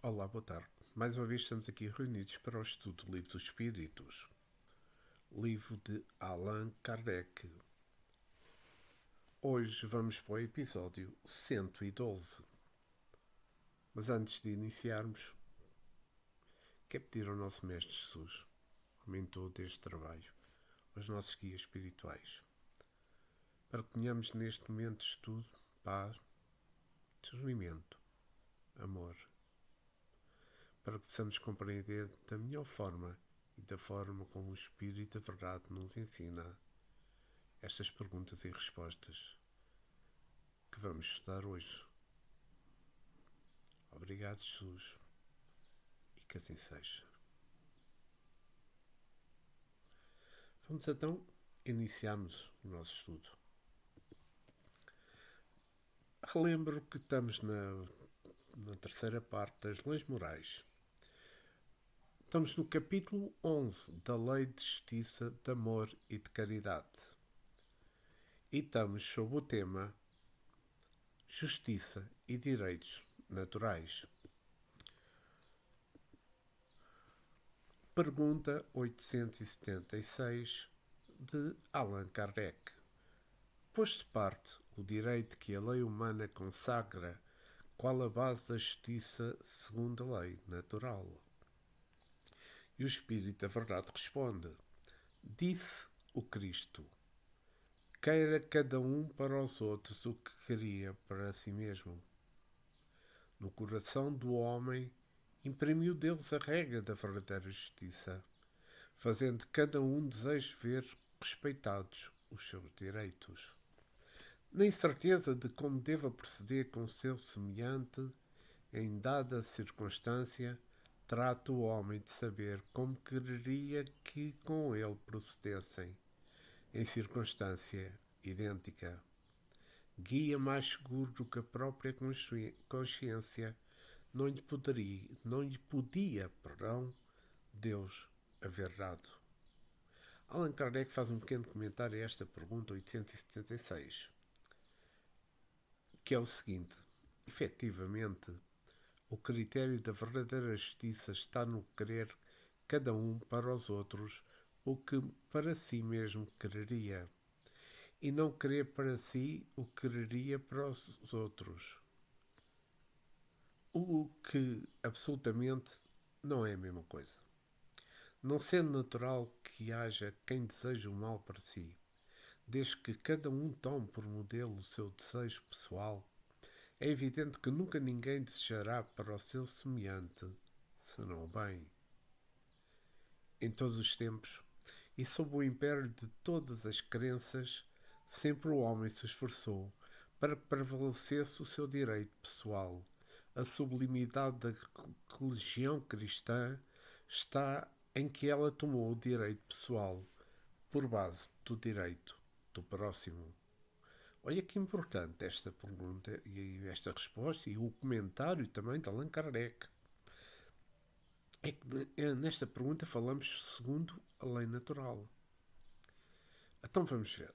Olá, boa tarde. Mais uma vez estamos aqui reunidos para o estudo do Livro dos Espíritos, livro de Allan Kardec. Hoje vamos para o episódio 112. Mas antes de iniciarmos, quero pedir ao nosso Mestre Jesus, o mentor deste trabalho, aos nossos guias espirituais, para que tenhamos neste momento de estudo paz, discernimento, amor, para que possamos compreender da melhor forma e da forma como o Espírito da Verdade nos ensina estas perguntas e respostas que vamos estudar hoje. Obrigado, Jesus, e que assim seja. Vamos então iniciarmos o nosso estudo. Relembro que estamos na terceira parte das leis morais. Estamos no capítulo 11 da Lei de Justiça, de Amor e de Caridade. E estamos sob o tema Justiça e Direitos Naturais. Pergunta 876 de Allan Kardec. Posto de parte o direito que a lei humana consagra, qual a base da justiça segundo a lei natural? E o Espírito da Verdade responde: disse o Cristo: queira cada um para os outros o que queria para si mesmo. No coração do homem imprimiu Deus a regra da verdadeira justiça, fazendo cada um desejo ver respeitados os seus direitos. Na incerteza de como deva proceder com o seu semelhante, em dada circunstância, trata o homem de saber como quereria que com ele procedessem, em circunstância idêntica. Guia mais seguro do que a própria consciência não lhe podia, Deus haver dado. Allan Kardec faz um pequeno comentário a esta pergunta 876, que é o seguinte: efetivamente, o critério da verdadeira justiça está no querer cada um para os outros o que para si mesmo quereria, e não querer para si o que quereria para os outros. O que absolutamente não é a mesma coisa. Não sendo natural que haja quem deseje o mal para si, desde que cada um tome por modelo o seu desejo pessoal, é evidente que nunca ninguém desejará para o seu semelhante senão o bem. Em todos os tempos, e sob o império de todas as crenças, sempre o homem se esforçou para que prevalecesse o seu direito pessoal. A sublimidade da religião cristã está em que ela tomou o direito pessoal por base do direito do próximo. Olha que importante esta pergunta e esta resposta e o comentário também de Allan Kardec. É que nesta pergunta falamos segundo a lei natural. Então vamos ver.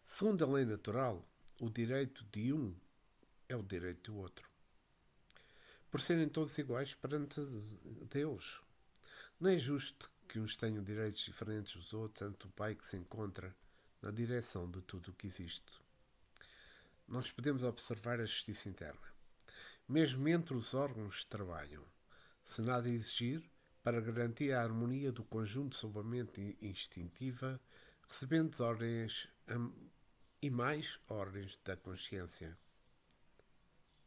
Segundo a lei natural, o direito de um é o direito do outro, por serem todos iguais perante Deus. Não é justo que uns tenham direitos diferentes dos outros ante o Pai que se encontra na direção de tudo o que existe. Nós podemos observar a justiça interna, mesmo entre os órgãos que trabalham, se nada exigir, para garantir a harmonia do conjunto sob a mente instintiva, recebendo ordens e mais ordens da consciência.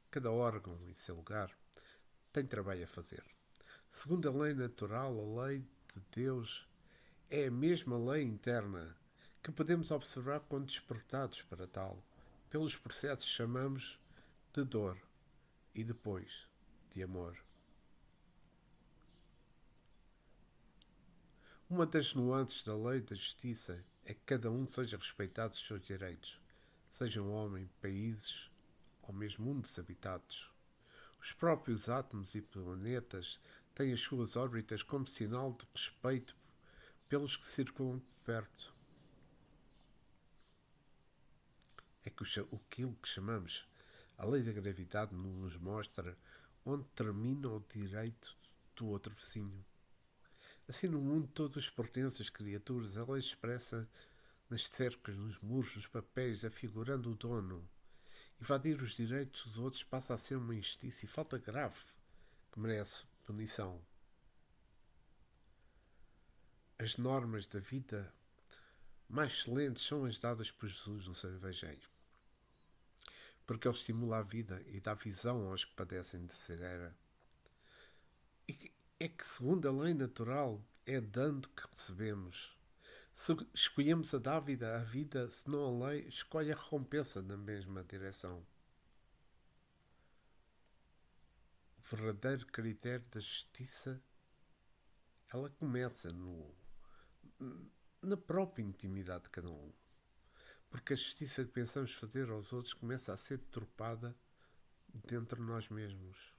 Cada órgão, em seu lugar, tem trabalho a fazer. Segundo a lei natural, a lei de Deus é a mesma lei interna que podemos observar quando despertados para tal, pelos processos que chamamos de dor e depois de amor. Uma das nuances da lei da justiça é que cada um seja respeitado os seus direitos, sejam homem, países ou mesmo mundos habitados. Os próprios átomos e planetas têm as suas órbitas como sinal de respeito pelos que circulam perto. É que aquilo que chamamos A lei da gravidade nos mostra onde termina o direito do outro vizinho. Assim, no mundo, todos os pertencem às criaturas. A lei expressa nas cercas, nos muros, nos papéis, afigurando o dono. Invadir os direitos dos outros passa a ser uma injustiça e falta grave que merece punição. As normas da vida mais excelentes são as dadas por Jesus no seu Evangelho, porque ele estimula a vida e dá visão aos que padecem de cegueira. E é que, segundo a lei natural, é dando que recebemos. Se escolhemos a vida, se não a lei, escolhe a recompensa na mesma direção. O verdadeiro critério da justiça, ela começa na própria intimidade de cada um. Porque a justiça que pensamos fazer aos outros começa a ser deturpada dentro de nós mesmos.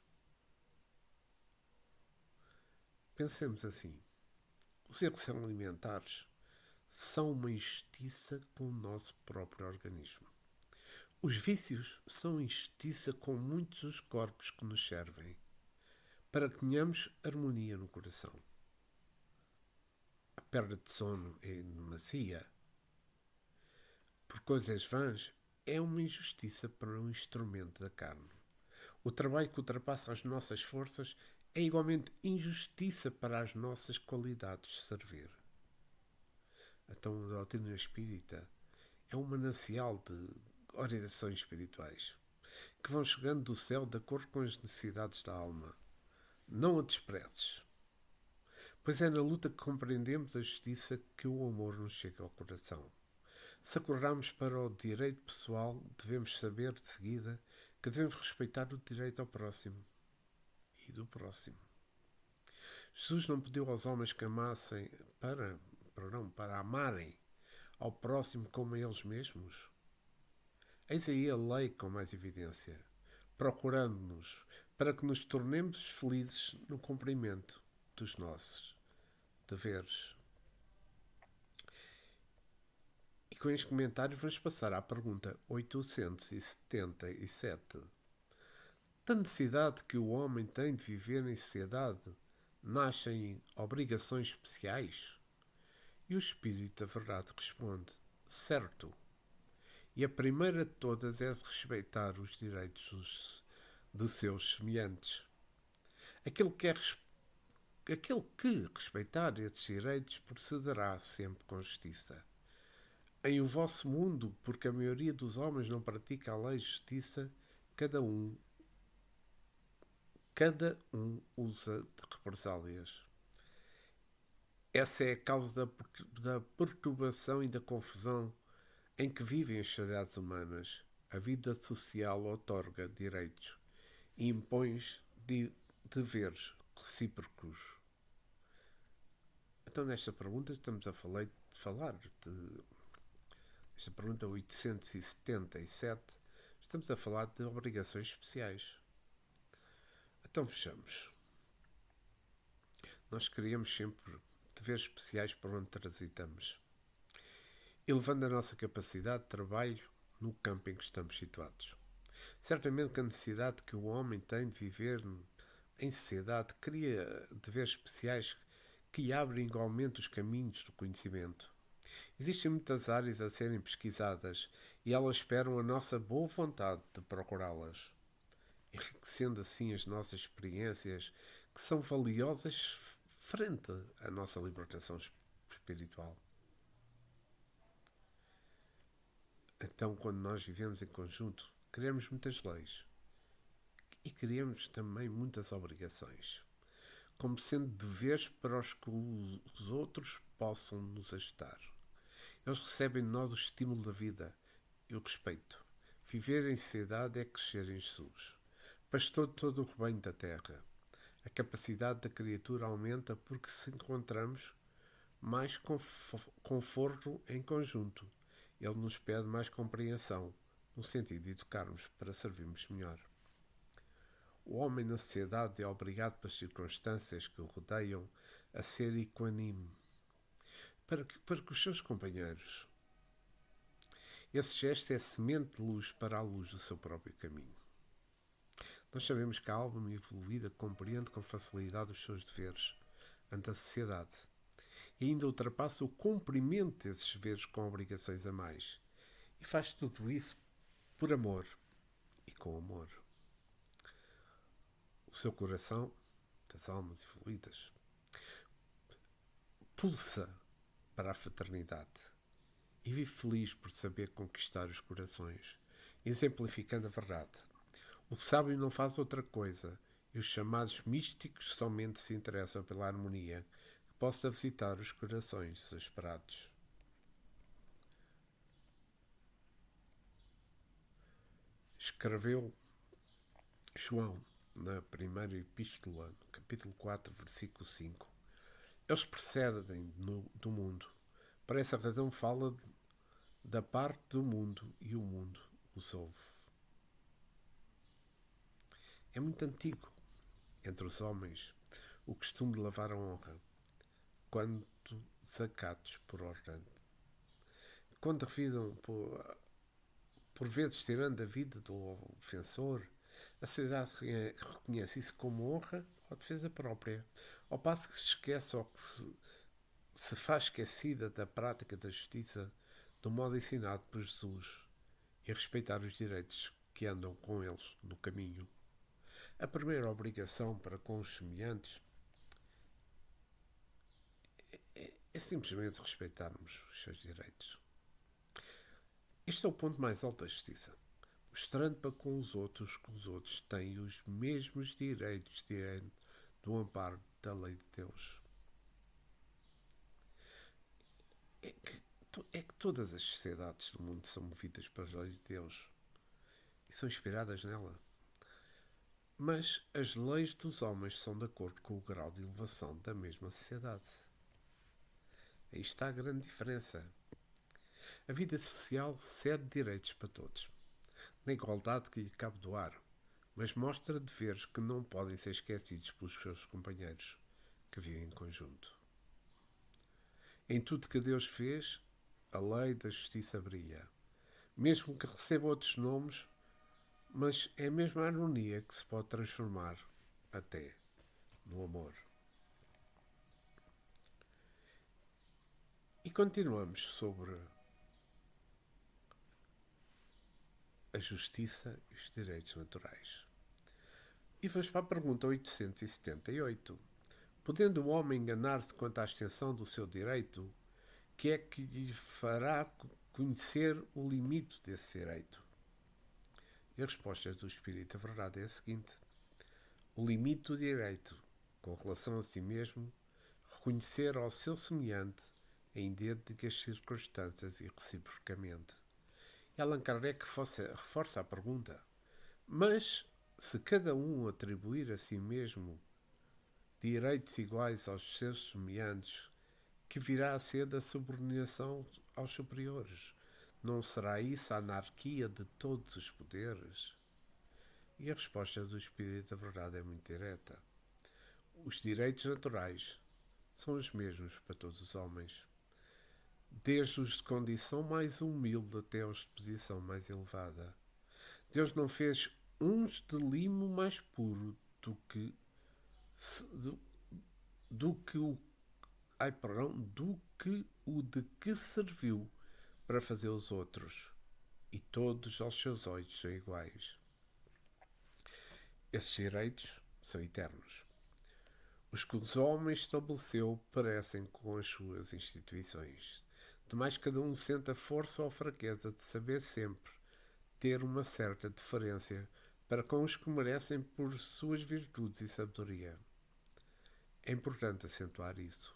Pensemos assim. Os erros alimentares são uma injustiça com o nosso próprio organismo. Os vícios são injustiça com muitos dos corpos que nos servem, para que tenhamos harmonia no coração. A perda de sono em demasia, por coisas vãs, é uma injustiça para um instrumento da carne. O trabalho que ultrapassa as nossas forças é igualmente injustiça para as nossas qualidades de servir. Então, a doutrina espírita é um manancial de orientações espirituais que vão chegando do céu de acordo com as necessidades da alma. Não a desprezes, pois é na luta que compreendemos a justiça que o amor nos chega ao coração. Se acordarmos para o direito pessoal, devemos saber de seguida que devemos respeitar o direito ao próximo e do próximo. Jesus não pediu aos homens que amassem para amarem ao próximo como a eles mesmos. Eis aí a lei com mais evidência, procurando-nos para que nos tornemos felizes no cumprimento dos nossos deveres. E com este comentário vamos passar à pergunta 877. Da necessidade que o homem tem de viver em sociedade, nascem obrigações especiais? E o Espírito da Verdade responde, certo. E a primeira de todas é respeitar os direitos de seus semelhantes. Aquele que respeitar esses direitos procederá sempre com justiça. Em o vosso mundo, porque a maioria dos homens não pratica a lei de justiça, cada um usa de represálias. Essa é a causa da perturbação e da confusão em que vivem as sociedades humanas. A vida social outorga direitos e impõe deveres recíprocos. Então, nesta pergunta, estamos a falar de esta pergunta 877, estamos a falar de obrigações especiais. Então, vejamos. Nós queríamos sempre deveres especiais para onde transitamos, elevando a nossa capacidade de trabalho no campo em que estamos situados. Certamente que a necessidade que o homem tem de viver em sociedade cria deveres especiais que abrem igualmente os caminhos do conhecimento. Existem muitas áreas a serem pesquisadas e elas esperam a nossa boa vontade de procurá-las, enriquecendo assim as nossas experiências que são valiosas frente à nossa libertação espiritual. Então, quando nós vivemos em conjunto, criamos muitas leis e criamos também muitas obrigações, como sendo deveres para os que os outros possam nos ajudar. Eles recebem de nós o estímulo da vida e o respeito. Viver em sociedade é crescer em Jesus. Pastor de todo o rebanho da terra. A capacidade da criatura aumenta porque se encontramos mais conforto em conjunto. Ele nos pede mais compreensão, no sentido de educarmos para servirmos melhor. O homem na sociedade é obrigado pelas circunstâncias que o rodeiam a ser equânime, para que os seus companheiros. Esse gesto é semente de luz para a luz do seu próprio caminho. Nós sabemos que a alma evoluída compreende com facilidade os seus deveres ante a sociedade e ainda ultrapassa o cumprimento desses deveres com obrigações a mais. E faz tudo isso por amor e com amor. O seu coração, das almas evoluídas, pulsa para a fraternidade e vive feliz por saber conquistar os corações, exemplificando a verdade. O sábio não faz outra coisa, e os chamados místicos somente se interessam pela harmonia que possa visitar os corações desesperados. Escreveu João na primeira epístola, no capítulo 4, versículo 5. Eles procedem do mundo. Por essa razão fala da parte do mundo e o mundo os ouve. É muito antigo entre os homens o costume de lavar a honra, quando sacados por ordenado. Quando revidam por vezes tirando a vida do ofensor, a sociedade reconhece isso como honra ou defesa própria, ao passo que se esquece ou que se faz esquecida da prática da justiça do modo ensinado por Jesus e respeitar os direitos que andam com eles no caminho. A primeira obrigação para com os semelhantes é simplesmente respeitarmos os seus direitos. Este é o ponto mais alto da justiça, mostrando para com os outros que os outros têm os mesmos direitos diante do amparo da lei de Deus. É que todas as sociedades do mundo são movidas pelas leis de Deus e são inspiradas nela. Mas as leis dos homens são de acordo com o grau de elevação da mesma sociedade. Aí está a grande diferença. A vida social cede direitos para todos, na igualdade que lhe cabe doar, mas mostra deveres que não podem ser esquecidos pelos seus companheiros, que vivem em conjunto. Em tudo que Deus fez, a lei da justiça brilha, mesmo que receba outros nomes, mas é a mesma harmonia que se pode transformar até no amor. E continuamos sobre a justiça e os direitos naturais. E vamos para a pergunta 878. Podendo o homem enganar-se quanto à extensão do seu direito, que é que lhe fará conhecer o limite desse direito? E a resposta do Espírito da Verdade é a seguinte: o limite do direito, com relação a si mesmo, reconhecer ao seu semelhante em idênticas circunstâncias e reciprocamente. E Allan Kardec reforça a pergunta: mas se cada um atribuir a si mesmo direitos iguais aos seus semelhantes, que virá a ser da subordinação aos superiores, não será isso a anarquia de todos os poderes? E a resposta do Espírito da Verdade é muito direta. Os direitos naturais são os mesmos para todos os homens, desde os de condição mais humilde até os de posição mais elevada. Deus não fez uns de limo mais puro do que o de que serviu para fazer os outros, e todos aos seus olhos são iguais. Esses direitos são eternos. Os que os homens estabeleceu parecem com as suas instituições. Demais cada um sente a força ou a fraqueza de saber sempre ter uma certa deferência para com os que merecem por suas virtudes e sabedoria. É importante acentuar isso,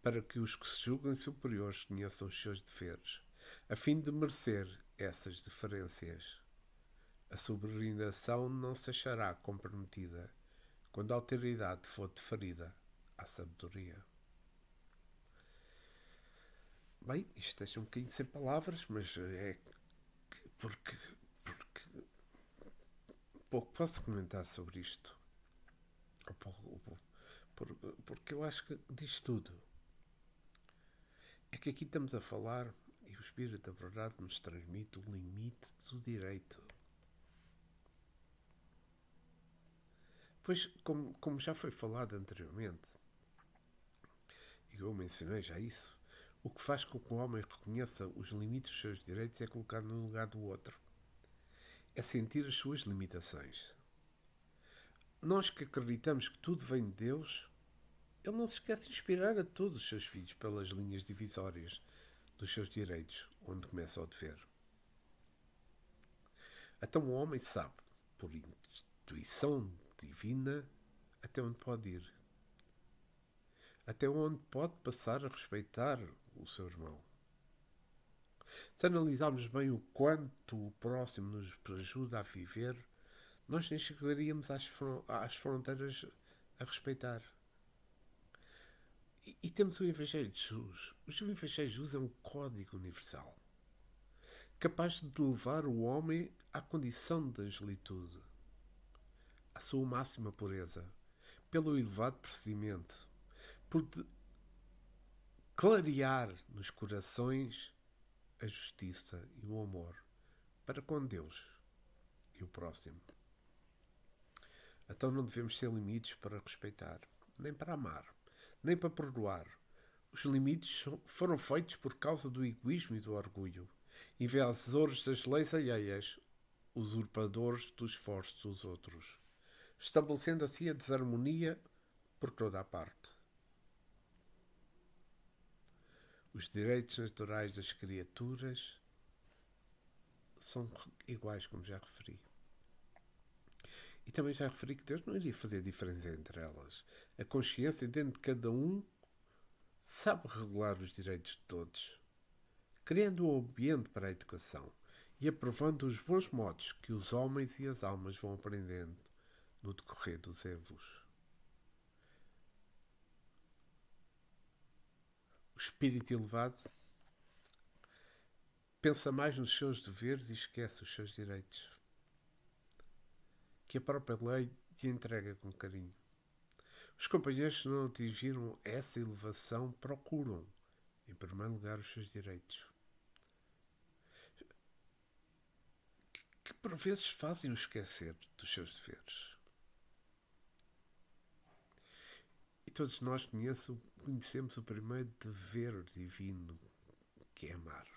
para que os que se julgam superiores conheçam os seus deveres, a fim de merecer essas deferências. A subordinação não se achará comprometida quando a autoridade for deferida à sabedoria. Bem, isto deixa um bocadinho sem palavras, mas é porque pouco posso comentar sobre isto. Porque eu acho que diz tudo. É que aqui estamos a falar, e o Espírito da Verdade nos transmite o limite do direito. Pois, como já foi falado anteriormente, e eu mencionei já isso, o que faz com que o homem reconheça os limites dos seus direitos é colocar no lugar do outro. É sentir as suas limitações. Nós que acreditamos que tudo vem de Deus, ele não se esquece de inspirar a todos os seus filhos pelas linhas divisórias dos seus direitos, onde começa o dever. Então o homem sabe, por intuição divina, até onde pode ir. Até onde pode passar a respeitar o seu irmão. Se analisarmos bem o quanto o próximo nos ajuda a viver, nós nem chegaríamos às fronteiras a respeitar. E temos o Evangelho de Jesus. O Evangelho de Jesus é um código universal, capaz de levar o homem à condição de angelitude, à sua máxima pureza, pelo elevado procedimento, por clarear nos corações a justiça e o amor para com Deus e o próximo. Então não devemos ter limites para respeitar, nem para amar, nem para perdoar. Os limites foram feitos por causa do egoísmo e do orgulho, invencedores das leis alheias, usurpadores dos esforços dos outros, estabelecendo assim a desarmonia por toda a parte. Os direitos naturais das criaturas são iguais, como já referi. E também já referi que Deus não iria fazer diferença entre elas. A consciência dentro de cada um sabe regular os direitos de todos, criando um ambiente para a educação e aprovando os bons modos que os homens e as almas vão aprendendo no decorrer dos séculos. O espírito elevado pensa mais nos seus deveres e esquece os seus direitos, que a própria lei lhe entrega com carinho. Os companheiros que não atingiram essa elevação procuram, em primeiro lugar, os seus direitos, que por vezes fazem-o esquecer dos seus deveres. E todos nós conhecemos o primeiro dever divino, que é amar.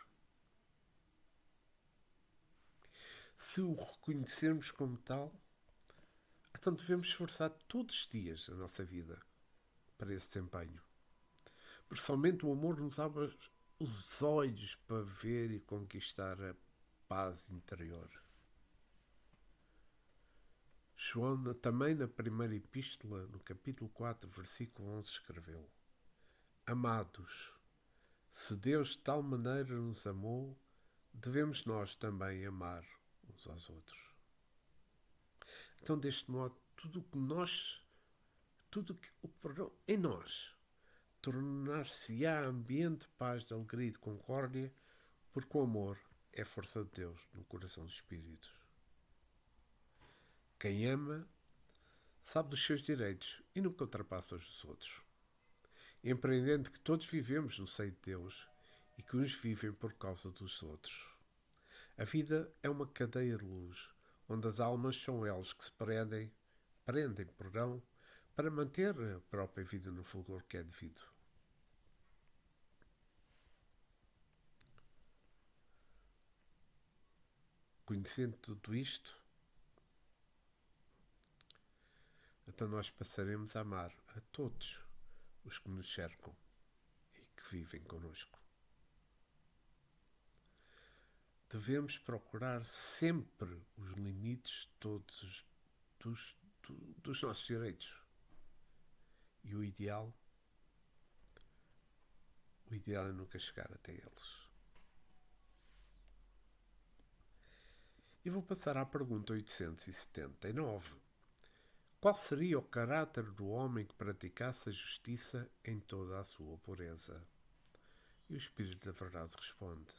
Se o reconhecermos como tal, então devemos esforçar todos os dias da nossa vida para esse desempenho. Porque somente o amor nos abre os olhos para ver e conquistar a paz interior. João, também na primeira epístola, no capítulo 4, versículo 11, escreveu: Amados, se Deus de tal maneira nos amou, devemos nós também amar uns aos outros. Então, deste modo, tudo que o perdão em nós tornar-se-á ambiente de paz, de alegria e de concórdia, porque o amor é a força de Deus no coração dos espíritos. Quem ama sabe dos seus direitos e nunca ultrapassa os dos outros, empreendendo que todos vivemos no seio de Deus e que uns vivem por causa dos outros. A vida é uma cadeia de luz, onde as almas são elas que se prendem, para manter a própria vida no fulgor que é devido. Conhecendo tudo isto, então nós passaremos a amar a todos os que nos cercam e que vivem connosco. Devemos procurar sempre os limites todos dos nossos direitos. E o ideal é nunca chegar até eles. E vou passar à pergunta 879. Qual seria o caráter do homem que praticasse a justiça em toda a sua pureza? E o Espírito da Verdade responde: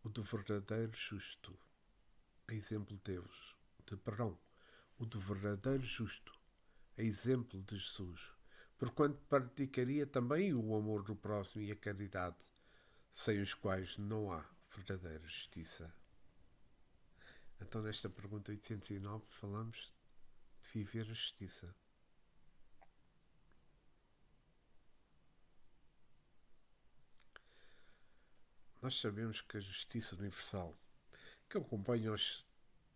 o do verdadeiro justo, a exemplo de Deus, o do verdadeiro justo, a exemplo de Jesus, porquanto praticaria também o amor do próximo e a caridade, sem os quais não há verdadeira justiça. Então, nesta pergunta 809, falamos viver a justiça. Nós sabemos que a justiça universal, que acompanha os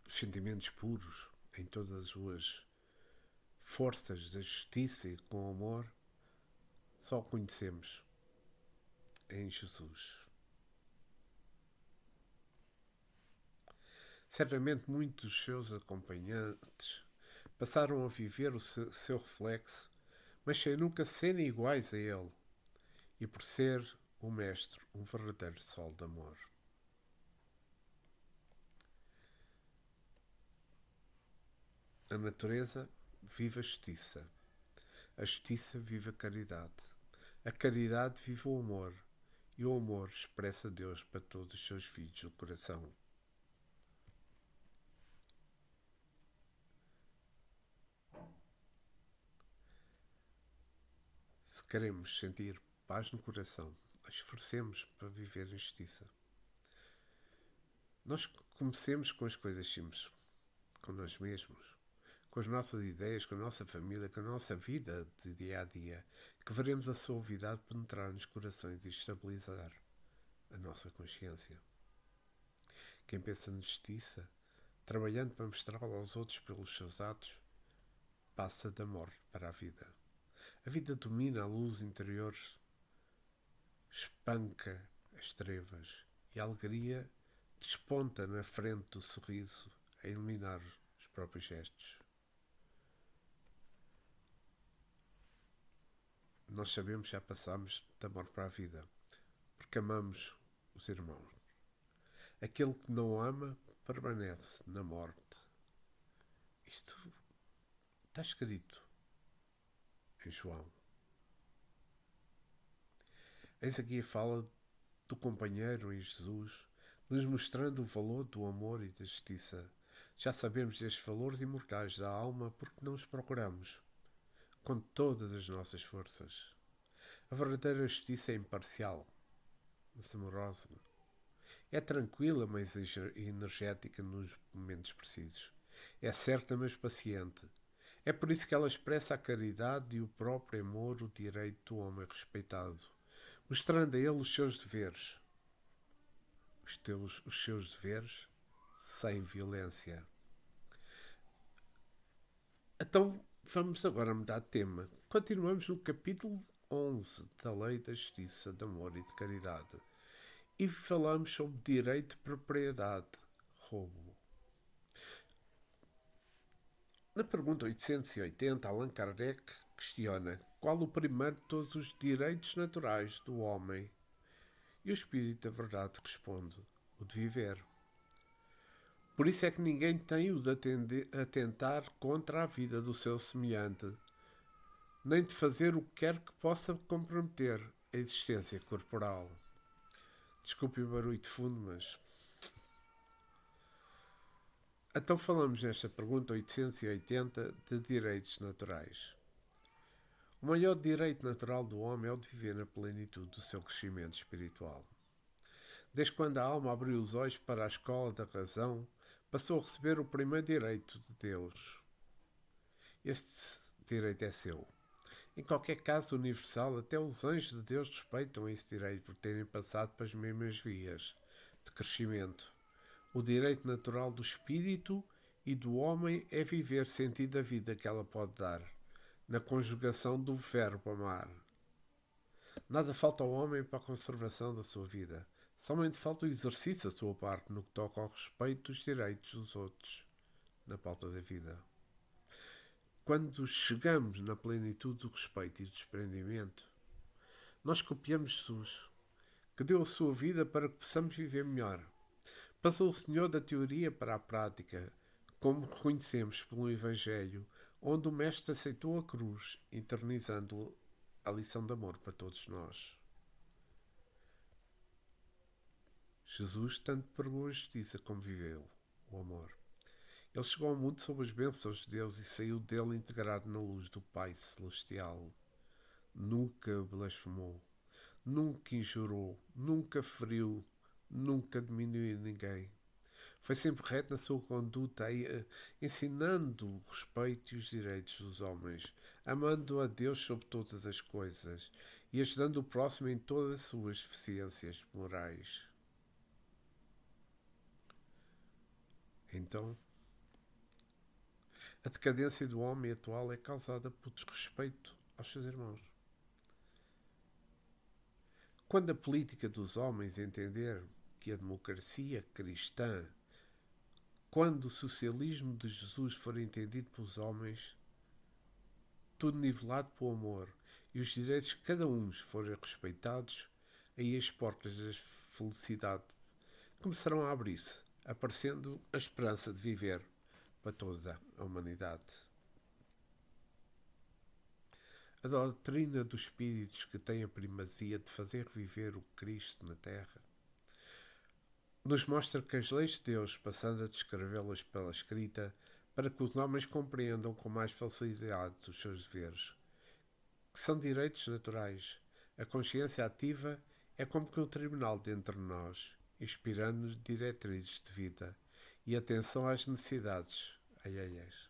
sentimentos puros em todas as suas forças da justiça e com amor, só conhecemos em Jesus. Certamente muitos dos seus acompanhantes passaram a viver o seu reflexo, mas sem nunca serem iguais a ele, e por ser o Mestre um verdadeiro sol de amor. A natureza vive a justiça. A justiça vive a caridade. A caridade vive o amor. E o amor expressa Deus para todos os seus filhos do coração. Se queremos sentir paz no coração, esforcemos para viver em justiça. Nós comecemos com as coisas simples, com nós mesmos, com as nossas ideias, com a nossa família, com a nossa vida de dia a dia, que veremos a suavidade penetrar nos corações e estabilizar a nossa consciência. Quem pensa na justiça, trabalhando para mostrá-la aos outros pelos seus atos, passa da morte para a vida. A vida domina a luz interior, espanca as trevas e a alegria desponta na frente do sorriso a iluminar os próprios gestos. Nós sabemos que já passamos da morte para a vida, porque amamos os irmãos. Aquele que não ama permanece na morte. Isto está escrito em João. Eis aqui a fala do companheiro em Jesus, nos mostrando o valor do amor e da justiça. Já sabemos destes valores imortais da alma porque não os procuramos com todas as nossas forças. A verdadeira justiça é imparcial, mas amorosa. É tranquila, mas energética nos momentos precisos. É certa, mas paciente. É por isso que ela expressa a caridade e o próprio amor, o direito do homem respeitado, mostrando a ele os seus deveres. Os seus deveres sem violência. Então, vamos agora mudar de tema. Continuamos no capítulo 11 da Lei da Justiça, de Amor e de Caridade. E falamos sobre direito de propriedade, roubo. Na pergunta 880, Allan Kardec questiona qual o primeiro de todos os direitos naturais do homem. E o Espírito da Verdade responde, o de viver. Por isso é que ninguém tem o de atentar contra a vida do seu semelhante, nem de fazer o que quer que possa comprometer a existência corporal. Desculpe o barulho de fundo, mas... Então falamos nesta pergunta 880 de direitos naturais. O maior direito natural do homem é o de viver na plenitude do seu crescimento espiritual. Desde quando a alma abriu os olhos para a escola da razão, passou a receber o primeiro direito de Deus. Este direito é seu. Em qualquer caso universal, até os anjos de Deus respeitam esse direito por terem passado pelas mesmas vias de crescimento. O direito natural do espírito e do homem é viver sentido a vida que ela pode dar, na conjugação do verbo amar. Nada falta ao homem para a conservação da sua vida. Somente falta o exercício da sua parte no que toca ao respeito dos direitos dos outros, na pauta da vida. Quando chegamos na plenitude do respeito e do desprendimento, nós copiamos Jesus, que deu a sua vida para que possamos viver melhor. Passou o Senhor da teoria para a prática, como reconhecemos pelo Evangelho, onde o Mestre aceitou a cruz, eternizando a lição de amor para todos nós. Jesus tanto pregou a justiça como viveu o amor. Ele chegou ao mundo sob as bênçãos de Deus e saiu dele integrado na luz do Pai Celestial. Nunca blasfemou, nunca injurou, nunca feriu, nunca diminuiu ninguém. Foi sempre reto na sua conduta, ensinando o respeito e os direitos dos homens, amando a Deus sobre todas as coisas e ajudando o próximo em todas as suas deficiências morais. Então, a decadência do homem atual é causada por desrespeito aos seus irmãos. Quando a política dos homens entender que a democracia cristã, quando o socialismo de Jesus for entendido pelos homens, tudo nivelado pelo amor, e os direitos de cada um forem respeitados, aí as portas da felicidade começarão a abrir-se, aparecendo a esperança de viver para toda a humanidade. A doutrina dos espíritos que tem a primazia de fazer viver o Cristo na Terra nos mostra que as leis de Deus, passando a descrevê-las pela escrita, para que os homens compreendam com mais facilidade os seus deveres, que são direitos naturais. A consciência ativa é como que um tribunal dentro de nós, inspirando-nos diretrizes de vida e atenção às necessidades alheias.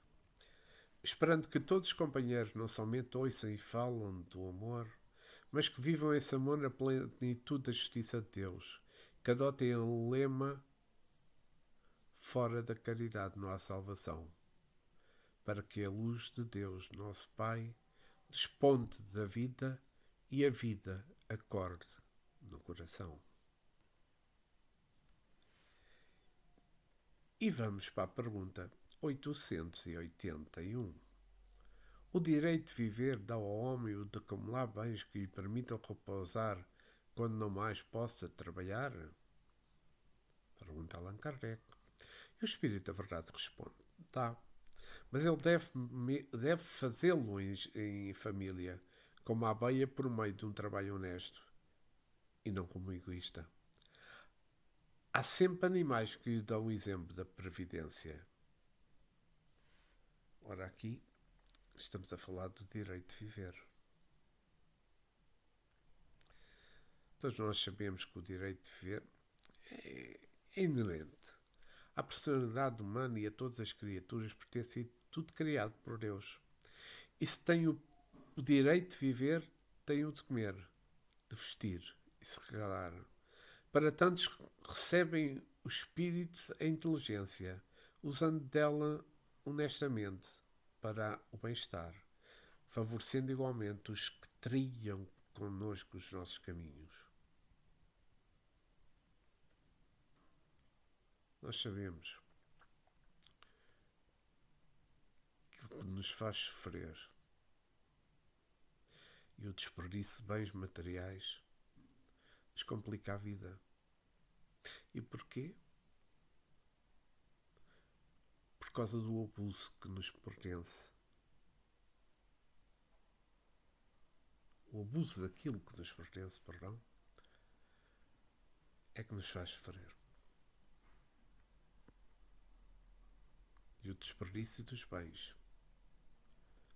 Esperando que todos os companheiros não somente ouçam e falam do amor, mas que vivam esse amor na plenitude da justiça de Deus, que adotem o lema fora da caridade não há salvação, para que a luz de Deus, nosso Pai, desponte da vida e a vida acorde no coração. E vamos para a pergunta 881. O direito de viver dá ao homem o de acumular bens que lhe permitam repousar quando não mais possa trabalhar? Pergunta Allan Kardec. E o Espírito da Verdade responde: dá. Mas ele deve fazê-lo em família, como a abelha por meio de um trabalho honesto, e não como egoísta. Há sempre animais que lhe dão o exemplo da previdência. Ora, aqui estamos a falar do direito de viver. Todos nós sabemos que o direito de viver é inerente à personalidade humana e a todas as criaturas por ter sido tudo criado por Deus. E se tem o direito de viver, tem o de comer, de vestir e se regalar. Para tantos recebem o espírito a inteligência, usando dela honestamente para o bem-estar, favorecendo igualmente os que trilham connosco os nossos caminhos. Nós sabemos que o que nos faz sofrer e o desperdício de bens materiais nos complica a vida. E porquê? Por causa do abuso que nos pertence. O abuso daquilo que nos pertence, perdão, é que nos faz sofrer. E o desperdício dos bens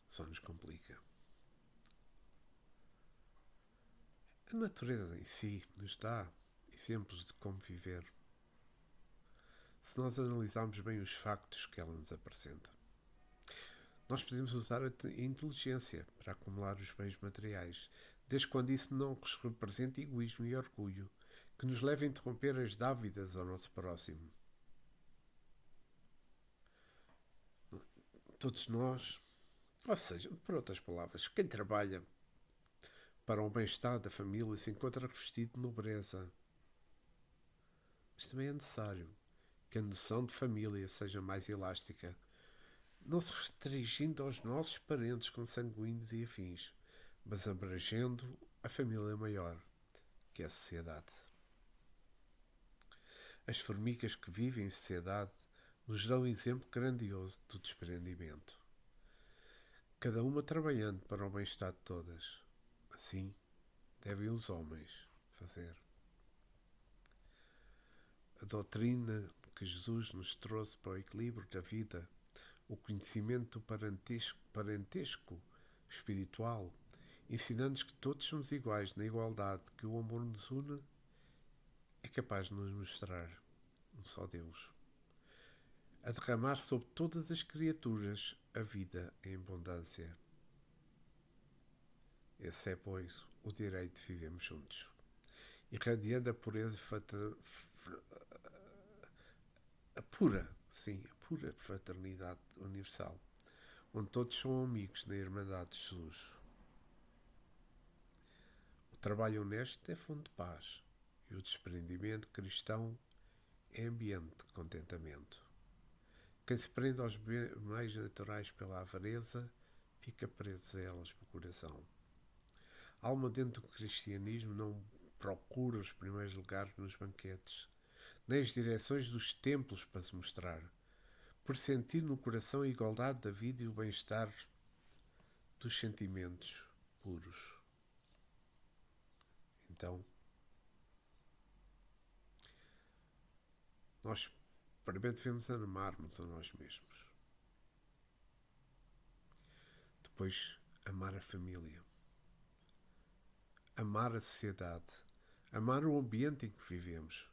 só nos complica. A natureza em si nos dá exemplos de como viver, se nós analisarmos bem os factos que ela nos apresenta. Nós podemos usar a inteligência para acumular os bens materiais, desde quando isso não representa egoísmo e orgulho, que nos leva a interromper as dávidas ao nosso próximo. Todos nós, ou seja, por outras palavras, quem trabalha para o bem-estar da família se encontra revestido de nobreza. Mas também é necessário que a noção de família seja mais elástica, não se restringindo aos nossos parentes consanguíneos e afins, mas abrangendo a família maior, que é a sociedade. As formigas que vivem em sociedade nos dão um exemplo grandioso do desprendimento, cada uma trabalhando para o bem-estar de todas. Assim devem os homens fazer. A doutrina que Jesus nos trouxe para o equilíbrio da vida, o conhecimento do parentesco espiritual, ensinando-nos que todos somos iguais na igualdade, que o amor nos une, é capaz de nos mostrar um só Deus. a derramar sobre todas as criaturas a vida em abundância. Esse é, pois, o direito de vivermos juntos, irradiando a pureza a pura fraternidade universal, onde todos são amigos na Irmandade de Jesus. O trabalho honesto é fonte de paz e o desprendimento cristão é ambiente de contentamento. Quem se prende aos meios naturais pela avareza fica preso a elas pelo coração. A alma dentro do cristianismo não procura os primeiros lugares nos banquetes, nem as direções dos templos para se mostrar, por sentir no coração a igualdade da vida e o bem-estar dos sentimentos puros. Então, nós primeiro devemos amar-nos a nós mesmos. Depois, amar a família. Amar a sociedade. Amar o ambiente em que vivemos.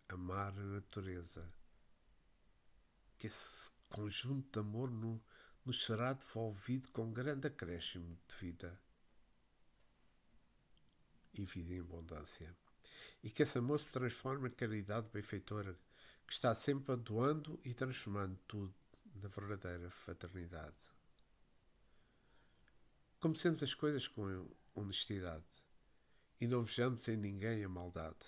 Amar a natureza. Que esse conjunto de amor nos será devolvido com grande acréscimo de vida. E vida em abundância. E que esse amor se transforme em caridade benfeitora, que está sempre doando e transformando tudo na verdadeira fraternidade. Comecemos as coisas com honestidade e não vejamos em ninguém a maldade.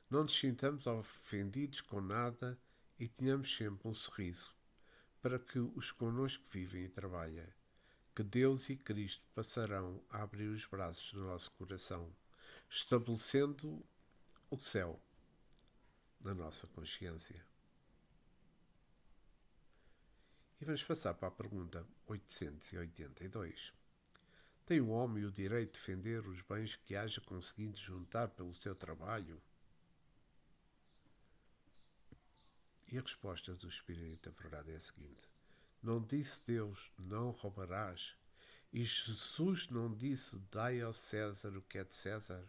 Não nos sintamos ofendidos com nada e tenhamos sempre um sorriso para que os connosco vivem e trabalham, que Deus e Cristo passarão a abrir os braços do nosso coração, estabelecendo o céu na nossa consciência. E vamos passar para a pergunta 882. Tem o homem o direito de defender os bens que haja conseguido juntar pelo seu trabalho? E a resposta do Espírito da Verdade é a seguinte: não disse Deus, não roubarás? E Jesus não disse, dai ao César o que é de César?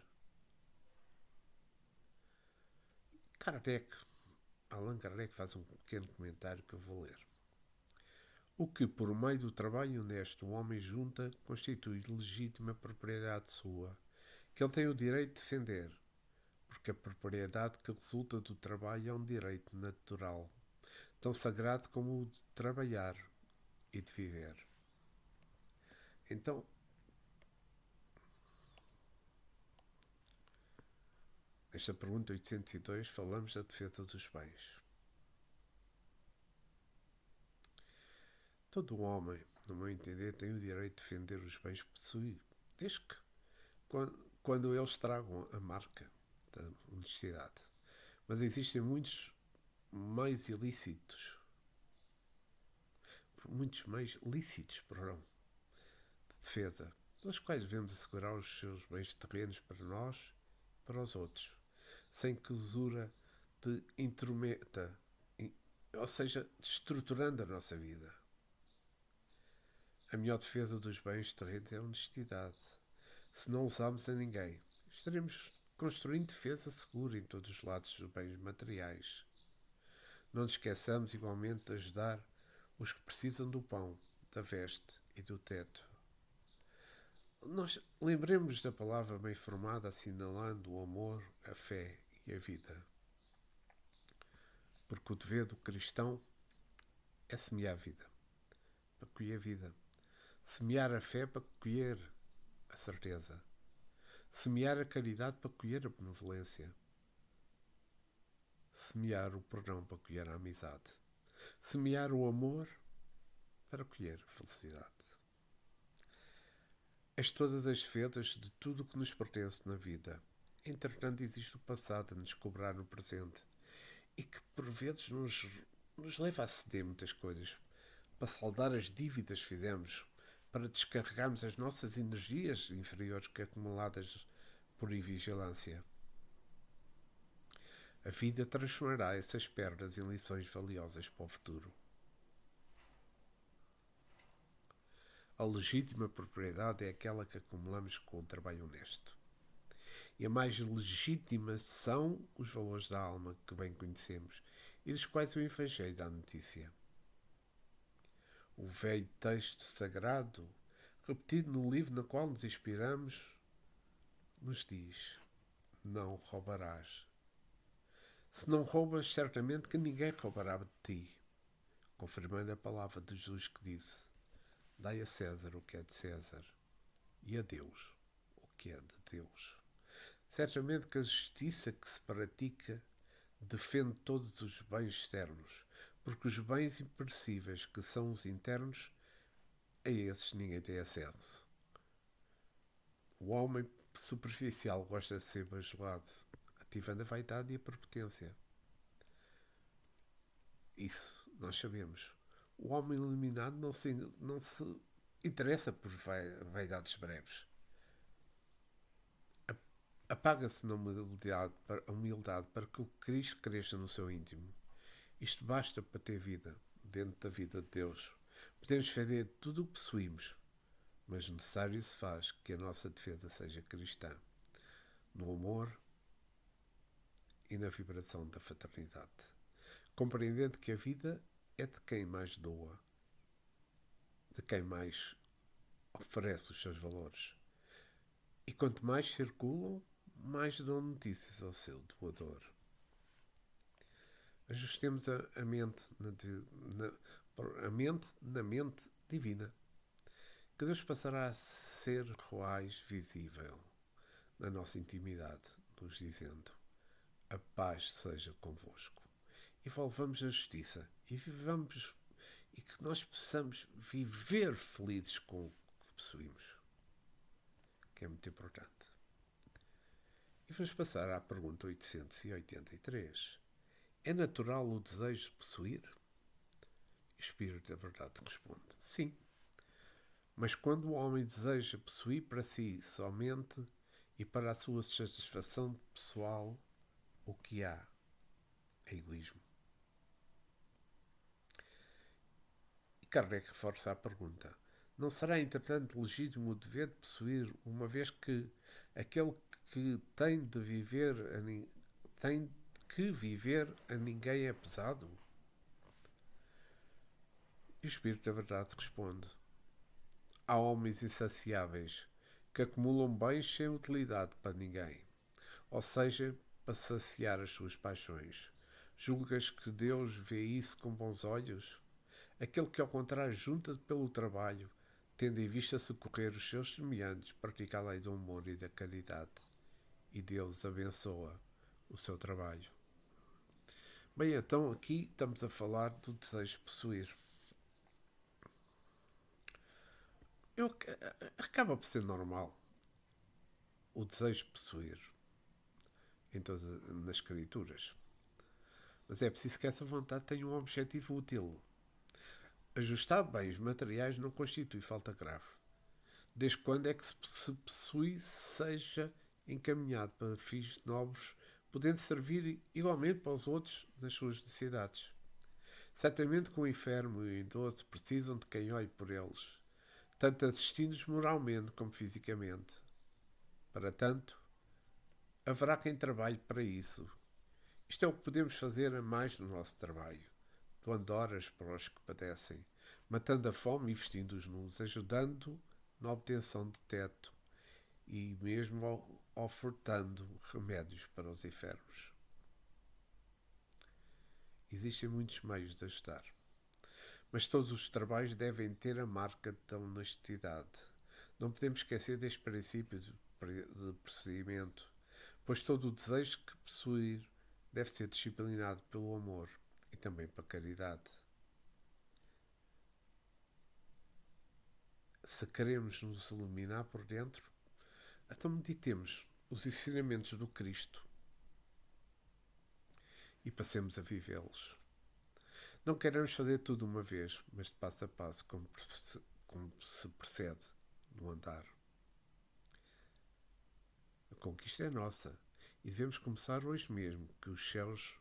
Allan Kardec faz um pequeno comentário que eu vou ler. O que, por meio do trabalho honesto, o homem junta, constitui legítima propriedade sua, que ele tem o direito de defender, porque a propriedade que resulta do trabalho é um direito natural, tão sagrado como o de trabalhar e de viver. Então, nesta pergunta 802, falamos da defesa dos bens. Todo homem, no meu entender, tem o direito de defender os bens que possui, desde que quando eles tragam a marca da honestidade. Mas existem muitos meios ilícitos, de defesa, dos quais devemos assegurar os seus bens terrenos para nós e para os outros, sem que usura de intrometa, ou seja, destruturando a nossa vida. A melhor defesa dos bens terrenos é a honestidade. Se não usarmos a ninguém, estaremos construindo defesa segura em todos os lados dos bens materiais. Não nos esqueçamos igualmente de ajudar os que precisam do pão, da veste e do teto. Nós lembremos da palavra bem formada assinalando o amor, a fé e a vida. Porque o dever do cristão é semear a vida, para colher a vida. Semear a fé para colher a certeza. Semear a caridade para colher a benevolência. Semear o perdão para colher a amizade. Semear o amor para colher a felicidade. És todas as defesas de tudo o que nos pertence na vida. Entretanto, existe o passado a nos cobrar no presente e que, por vezes, nos leva a ceder muitas coisas para saldar as dívidas que fizemos, para descarregarmos as nossas energias inferiores que acumuladas por invigilância. A vida transformará essas perdas em lições valiosas para o futuro. A legítima propriedade é aquela que acumulamos com o trabalho honesto. E a mais legítima são os valores da alma que bem conhecemos e dos quais o Evangelho dá notícia. O velho texto sagrado, repetido no livro no qual nos inspiramos, nos diz: não roubarás. Se não roubas, certamente que ninguém roubará de ti, confirmando a palavra de Jesus que disse: dai a César o que é de César e a Deus o que é de Deus. Certamente que a justiça que se pratica defende todos os bens externos, porque os bens imperecíveis, que são os internos, a esses ninguém tem acesso. O homem superficial gosta de ser bajulado, ativando a vaidade e a prepotência. Isso nós sabemos. O homem iluminado não se interessa por vaidades breves. Apaga-se na humildade para que o Cristo cresça no seu íntimo. Isto basta para ter vida, dentro da vida de Deus. Podemos defender tudo o que possuímos, mas necessário se faz que a nossa defesa seja cristã, no amor e na vibração da fraternidade, compreendendo que a vida é de quem mais doa, de quem mais oferece os seus valores. E quanto mais circulam, mais dão notícias ao seu doador. Ajustemos a mente na mente divina, que Deus passará a ser reais, visível na nossa intimidade, nos dizendo: a paz seja convosco. E volvamos à justiça e vivamos, e que nós possamos viver felizes com o que possuímos, que é muito importante. E vamos passar à pergunta 883. É natural o desejo de possuir? O Espírito da Verdade responde: sim. Mas quando o homem deseja possuir para si somente e para a sua satisfação pessoal, o que há é egoísmo. E Kardec reforça a pergunta: não será, entretanto, legítimo o dever de possuir, uma vez que aquele que tem que viver a ninguém é pesado? E o Espírito da Verdade responde: há homens insaciáveis que acumulam bens sem utilidade para ninguém, ou seja, para saciar as suas paixões. Julgas que Deus vê isso com bons olhos? Aquele que, ao contrário, junta pelo trabalho, tendo em vista socorrer os seus semelhantes, pratica a lei do amor e da caridade, e Deus abençoa o seu trabalho. Bem, então aqui estamos a falar do desejo de possuir. Acaba por ser normal o desejo de possuir nas escrituras. Mas é preciso que essa vontade tenha um objetivo útil. Ajustar bens materiais não constitui falta grave, desde quando é que se possui seja encaminhado para fins nobres, podendo servir igualmente para os outros nas suas necessidades. Certamente que o enfermo e o idoso precisam de quem olhe por eles, tanto assistindo-os moralmente como fisicamente. Para tanto, haverá quem trabalhe para isso. Isto é o que podemos fazer a mais no nosso trabalho, doando horas para os que padecem, matando a fome e vestindo-os nus, ajudando na obtenção de teto e mesmo ofertando remédios para os enfermos. Existem muitos meios de ajudar, mas todos os trabalhos devem ter a marca da honestidade. Não podemos esquecer deste princípio de procedimento, pois todo o desejo que possuir deve ser disciplinado pelo amor e também pela caridade. Se queremos nos iluminar por dentro, então meditemos os ensinamentos do Cristo e passemos a vivê-los. Não queremos fazer tudo uma vez, mas de passo a passo, como se procede no andar. A conquista é nossa e devemos começar hoje mesmo, que os céus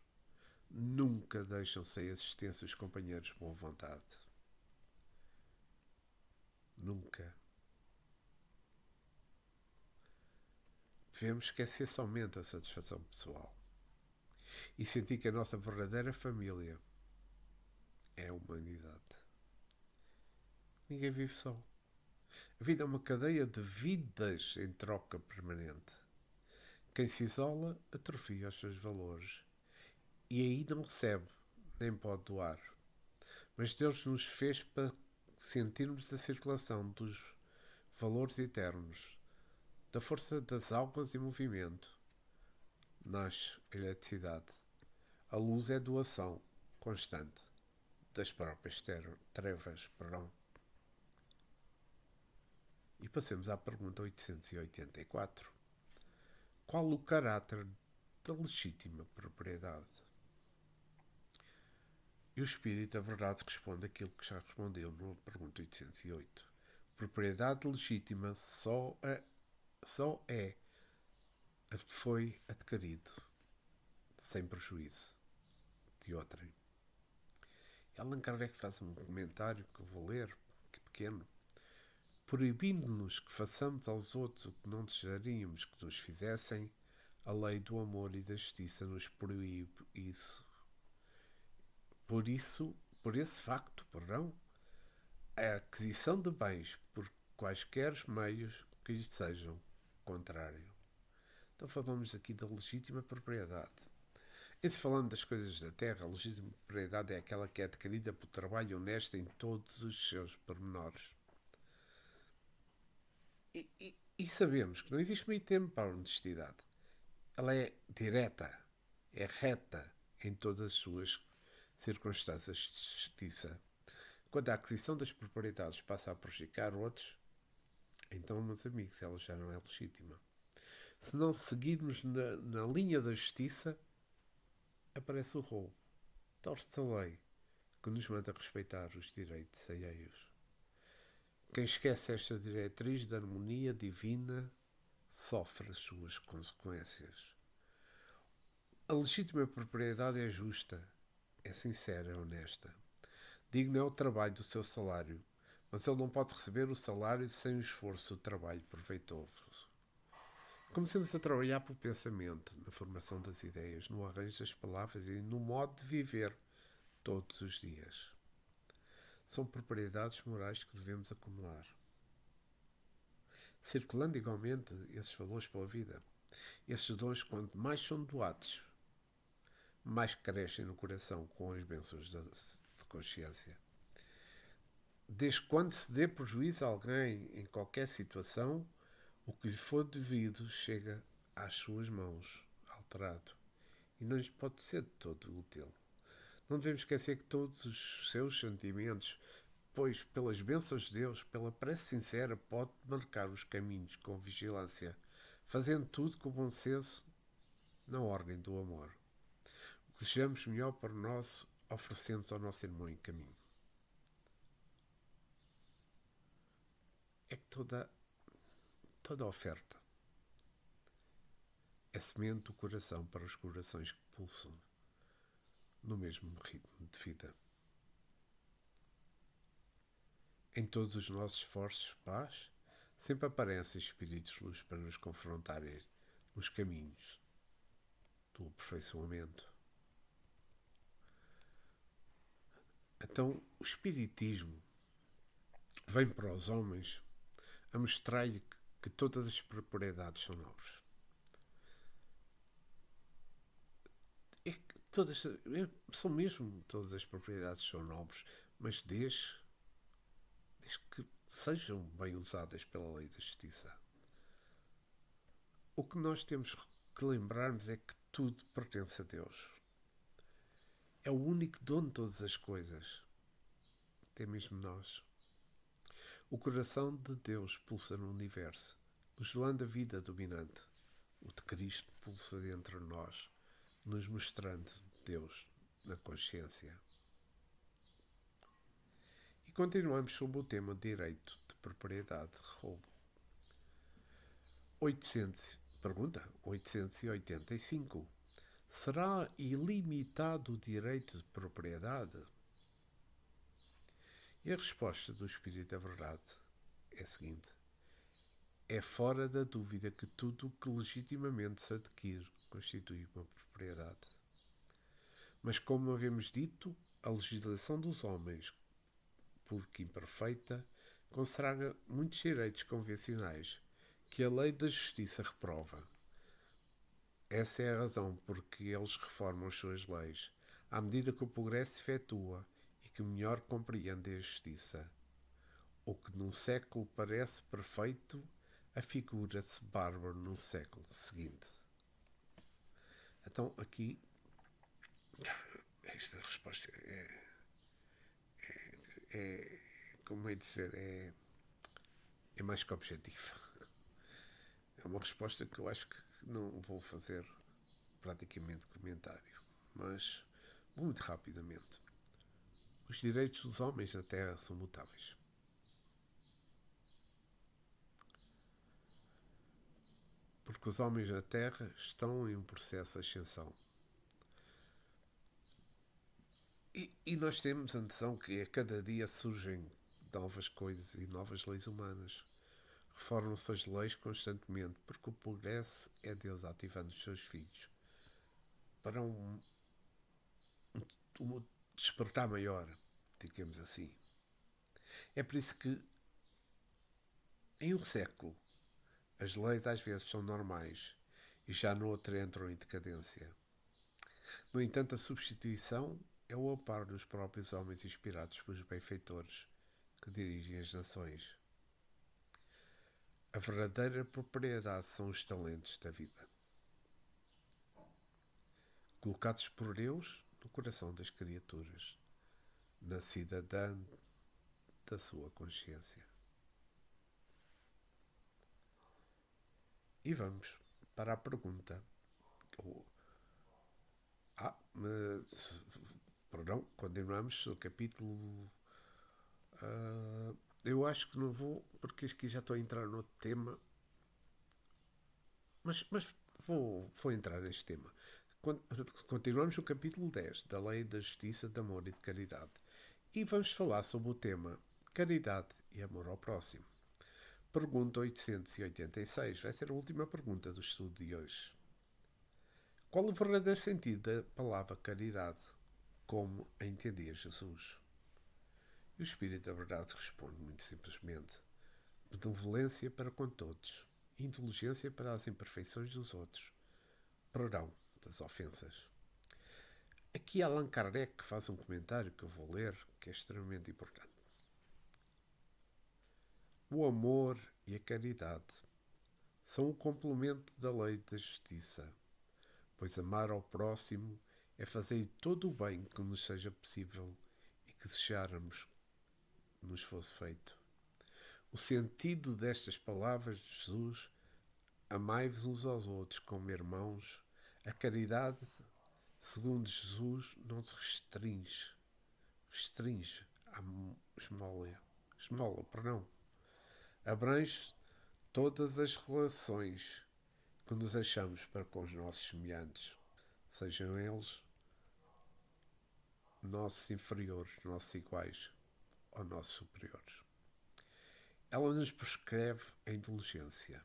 nunca deixam sem assistência os companheiros de boa vontade. Nunca. Devemos esquecer somente a satisfação pessoal. e sentir que a nossa verdadeira família é a humanidade. Ninguém vive só. A vida é uma cadeia de vidas em troca permanente. Quem se isola atrofia os seus valores e aí não recebe, nem pode doar. Mas Deus nos fez para sentirmos a circulação dos valores eternos, da força das almas em movimento. Nasce a eletricidade. A luz é doação constante das próprias trevas. E passemos à pergunta 884. Qual o caráter da legítima propriedade? E o Espírito da Verdade responde aquilo que já respondeu na pergunta 808. Propriedade legítima foi adquirido sem prejuízo de outrem. Allan Kardec faz um comentário que eu vou ler, que é pequeno. Proibindo-nos que façamos aos outros o que não desejaríamos que nos fizessem, a lei do amor e da justiça nos proíbe isso. Por esse facto, a aquisição de bens por quaisquer meios que lhes sejam contrário. Então falamos aqui da legítima propriedade. E se falando das coisas da terra, a legítima propriedade é aquela que é adquirida por trabalho honesto em todos os seus pormenores. E sabemos que não existe meio termo para a honestidade. Ela é direta, é reta em todas as suas circunstâncias de justiça. Quando a aquisição das propriedades passa a prejudicar outros, então, meus amigos, ela já não é legítima. Se não seguirmos na linha da justiça, aparece o roubo. Torce-se a lei, que nos manda respeitar os direitos alheios. Quem esquece esta diretriz da harmonia divina sofre as suas consequências. A legítima propriedade é justa, é sincera, é honesta. Digno é o trabalho do seu salário, mas ele não pode receber o salário sem o esforço do trabalho proveitoso. Comecemos a trabalhar pelo pensamento, na formação das ideias, no arranjo das palavras e no modo de viver todos os dias. São propriedades morais que devemos acumular, circulando igualmente esses valores pela vida. Esses dons, quanto mais são doados, mais crescem no coração com as bênçãos de consciência. Desde quando se dê prejuízo a alguém em qualquer situação, o que lhe for devido chega às suas mãos, alterado, e não lhes pode ser de todo útil. Não devemos esquecer que todos os seus sentimentos, pois pelas bênçãos de Deus, pela prece sincera, pode marcar os caminhos com vigilância, fazendo tudo com bom senso na ordem do amor. O que desejamos melhor para nós, oferecemos ao nosso irmão em caminho. É que toda oferta é semente do coração para os corações que pulsam no mesmo ritmo de vida. Em todos os nossos esforços de paz, sempre aparecem espíritos de luz para nos confrontarem nos caminhos do aperfeiçoamento. Então, o Espiritismo vem para os homens a mostrar-lhe que todas as propriedades são nobres. São mesmo todas as propriedades são nobres, mas desde que sejam bem usadas pela lei da justiça. O que nós temos que lembrarmos é que tudo pertence a Deus. É o único dono de todas as coisas, até mesmo nós. O coração de Deus pulsa no universo, nos doando a vida dominante. O de Cristo pulsa dentro de nós, nos mostrando Deus na consciência. E continuamos sobre o tema direito de propriedade, roubo. Pergunta 885. Será ilimitado o direito de propriedade? E a resposta do Espírito da Verdade é a seguinte. É fora da dúvida que tudo o que legitimamente se adquire constitui uma propriedade. Mas, como havemos dito, a legislação dos homens, porque imperfeita, consagra muitos direitos convencionais que a lei da justiça reprova. Essa é a razão por que eles reformam as suas leis, à medida que o progresso se efetua e que melhor compreendem a justiça. O que num século parece perfeito, afigura-se bárbaro no século seguinte. Então, aqui, esta resposta é como é dizer, é mais que objetiva. É uma resposta que eu acho que não vou fazer praticamente comentário, mas muito rapidamente. Os direitos dos homens na Terra são mutáveis. Porque os homens na Terra estão em um processo de ascensão. E nós temos a noção que a cada dia surgem novas coisas e novas leis humanas. Reformam-se as leis constantemente, porque o progresso é Deus ativando os seus filhos para um despertar maior, digamos assim. É por isso que, em um século, as leis às vezes são normais e já no outro entram em decadência. No entanto, a substituição é o amparo dos próprios homens inspirados pelos benfeitores que dirigem as nações. A verdadeira propriedade são os talentos da vida, colocados por Deus no coração das criaturas, na cidadã da sua consciência. E vamos para a pergunta. Perdão, continuamos no capítulo. Eu acho que não vou, porque aqui já estou a entrar no outro tema. Mas vou entrar neste tema. Continuamos no capítulo 10 da Lei da Justiça, de Amor e de Caridade. E vamos falar sobre o tema Caridade e Amor ao Próximo. Pergunta 886. Vai ser a última pergunta do estudo de hoje. Qual o verdadeiro sentido da palavra caridade, como a entendia Jesus? E o Espírito da Verdade responde muito simplesmente: benevolência para com todos, indulgência para as imperfeições dos outros, perdão das ofensas. Aqui Allan Kardec faz um comentário que eu vou ler, que é extremamente importante. O amor e a caridade são o complemento da lei da justiça, pois amar ao próximo é fazer todo o bem que nos seja possível e que desejáramos nos fosse feito. O sentido destas palavras de Jesus, amai-vos uns aos outros como irmãos, a caridade, segundo Jesus, não se restringe à esmola, perdão. Abrange todas as relações que nos achamos para com os nossos semelhantes, sejam eles nossos inferiores, nossos iguais ou nossos superiores. Ela nos prescreve a indulgência,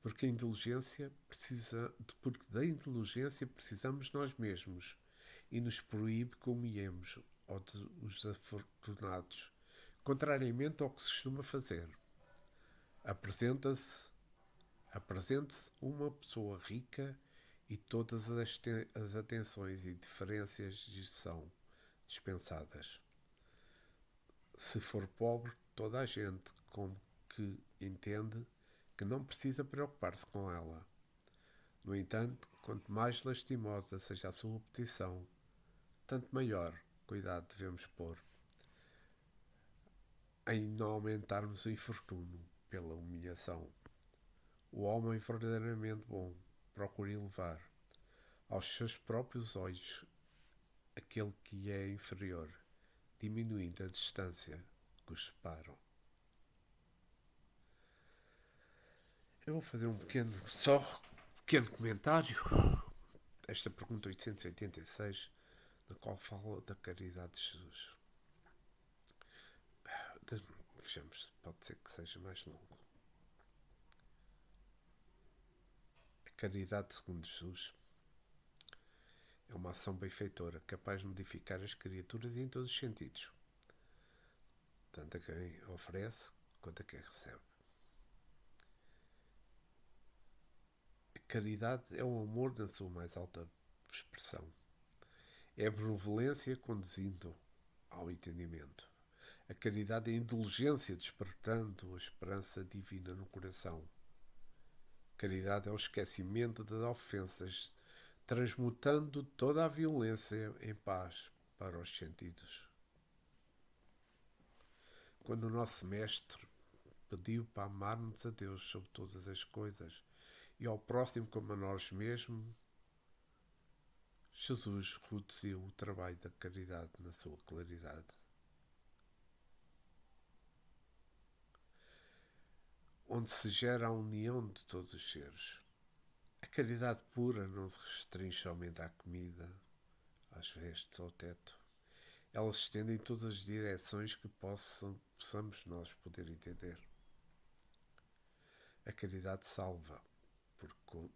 porque da indulgência precisamos nós mesmos e nos proíbe que humilhemos os desafortunados, contrariamente ao que se costuma fazer. Apresente-se uma pessoa rica e todas as atenções e diferenças lhe são dispensadas. Se for pobre, toda a gente como que entende que não precisa preocupar-se com ela. No entanto, quanto mais lastimosa seja a sua petição, tanto maior cuidado devemos pôr em não aumentarmos o infortúnio pela humilhação. O homem verdadeiramente bom procura elevar aos seus próprios olhos aquele que é inferior, diminuindo a distância que os separam. Eu vou fazer um pequeno comentário. Esta pergunta 886, na qual fala da caridade de Jesus. Vejamos, pode ser que seja mais longo. A caridade segundo Jesus É uma ação benfeitora, capaz de modificar as criaturas em todos os sentidos, tanto a quem oferece quanto a quem recebe. A caridade é o amor na sua mais alta expressão. É a benevolência conduzindo ao entendimento. A caridade é a indulgência despertando a esperança divina no coração. A caridade é o esquecimento das ofensas, transmutando toda a violência em paz para os sentidos. Quando o nosso Mestre pediu para amarmos a Deus sobre todas as coisas e ao próximo como a nós mesmos, Jesus reduziu o trabalho da caridade na sua claridade. Onde se gera a união de todos os seres. A caridade pura não se restringe somente à comida, às vestes, ao teto. Ela se estende em todas as direções que possamos nós poder entender. A caridade salva, porque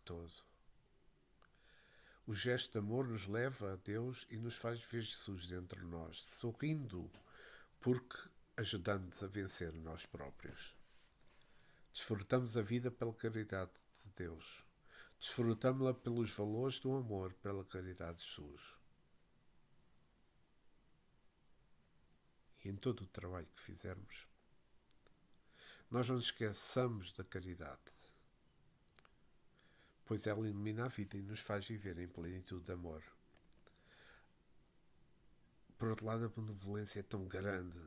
todo. O gesto de amor nos leva a Deus e nos faz ver Jesus dentro de nós, sorrindo, porque ajudando-nos a vencer nós próprios. Desfrutamos a vida pela caridade de Deus. Desfrutamos-la pelos valores do amor, pela caridade de Jesus. E em todo o trabalho que fizermos, nós não nos esqueçamos da caridade, pois ela ilumina a vida e nos faz viver em plenitude de amor. Por outro lado, a benevolência é tão grande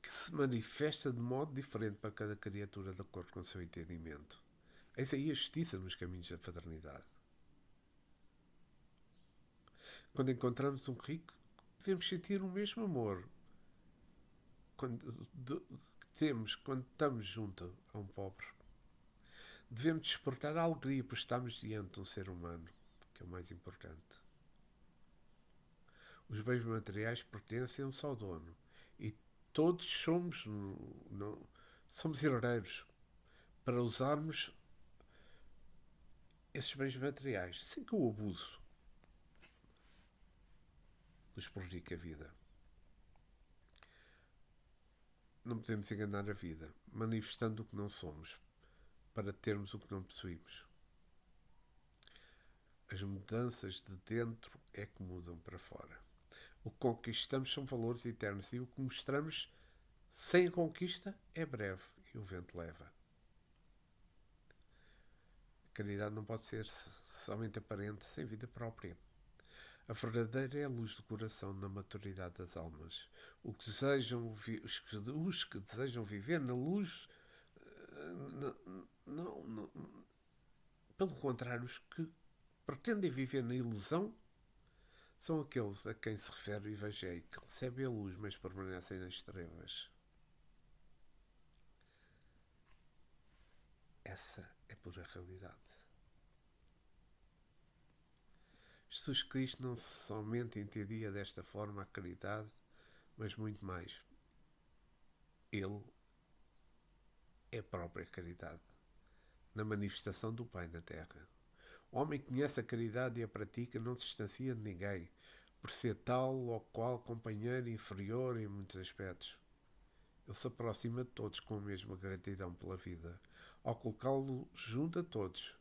que se manifesta de modo diferente para cada criatura de acordo com o seu entendimento. Eis aí a justiça nos caminhos da fraternidade. Quando encontramos um rico, devemos sentir o mesmo amor que temos quando estamos junto a um pobre. Devemos despertar a alegria por estarmos diante de um ser humano, que é o mais importante. Os bens materiais pertencem a um só dono e todos somos herdeiros para usarmos esses bens materiais sem que o abuso nos prejudique a vida. Não podemos enganar a vida, manifestando o que não somos, para termos o que não possuímos. As mudanças de dentro é que mudam para fora. O que conquistamos são valores eternos e o que mostramos sem a conquista é breve e o vento leva. A caridade não pode ser somente aparente, sem vida própria. A verdadeira é a luz do coração na maturidade das almas. Os que desejam viver na luz, pelo contrário, os que pretendem viver na ilusão, são aqueles a quem se refere o Evangelho, que recebem a luz, mas permanecem nas trevas. Essa é pura realidade. Jesus Cristo não somente entendia desta forma a caridade, mas muito mais. Ele é a própria caridade, na manifestação do Pai na Terra. O homem que conhece a caridade e a pratica não se distancia de ninguém, por ser tal ou qual companheiro inferior em muitos aspectos. Ele se aproxima de todos com a mesma gratidão pela vida, ao colocá-lo junto a todos,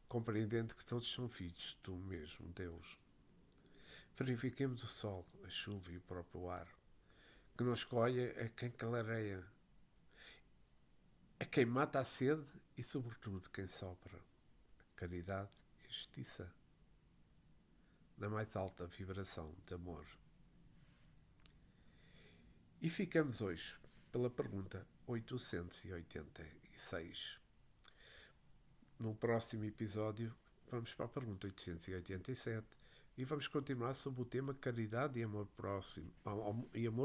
compreendendo que todos são filhos do mesmo Deus. Verifiquemos o sol, a chuva e o próprio ar, que não escolhe a quem clareia, a quem mata a sede e, sobretudo, quem sopra. Caridade e justiça, na mais alta vibração de amor. E ficamos hoje pela pergunta 886. No próximo episódio vamos para a pergunta 887 e vamos continuar sobre o tema caridade e amor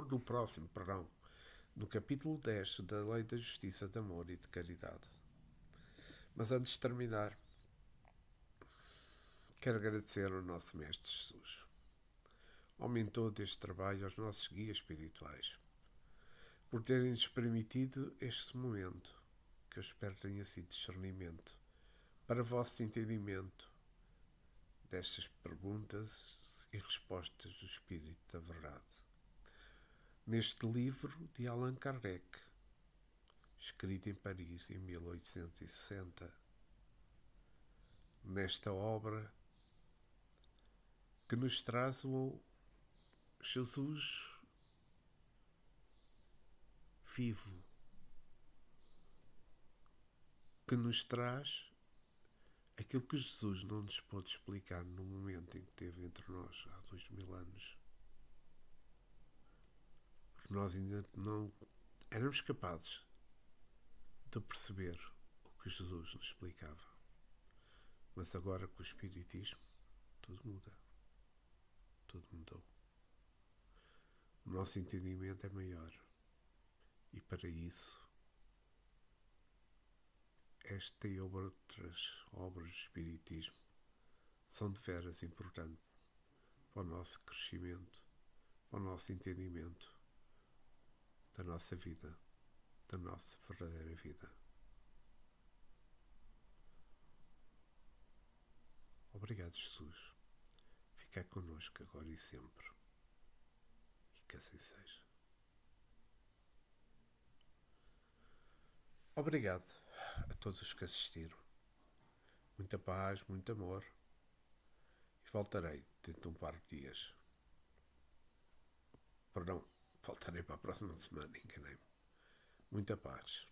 do próximo, no capítulo 10 da Lei da Justiça, de Amor e de Caridade. Mas antes de terminar, quero agradecer ao nosso Mestre Jesus, ao mentor deste trabalho, aos nossos guias espirituais, por terem-nos permitido este momento, que eu espero tenha sido discernimento para vosso entendimento destas perguntas e respostas do Espírito da Verdade. Neste livro de Allan Kardec, escrito em Paris em 1860, nesta obra que nos traz o Jesus vivo, que nos traz aquilo que Jesus não nos pôde explicar no momento em que esteve entre nós, há 2000 anos. Porque nós ainda não éramos capazes de perceber o que Jesus nos explicava. Mas agora com o Espiritismo, tudo muda. Tudo mudou. O nosso entendimento é maior. E para isso, esta e outras obras do Espiritismo são de veras importantes para o nosso crescimento, para o nosso entendimento da nossa vida, da nossa verdadeira vida. Obrigado, Jesus. Fica connosco agora e sempre. E que assim seja. Obrigado a todos os que assistiram. Muita paz, muito amor. E voltarei dentro de um par de dias. Perdão, voltarei para a próxima semana, enganei-me. Muita paz.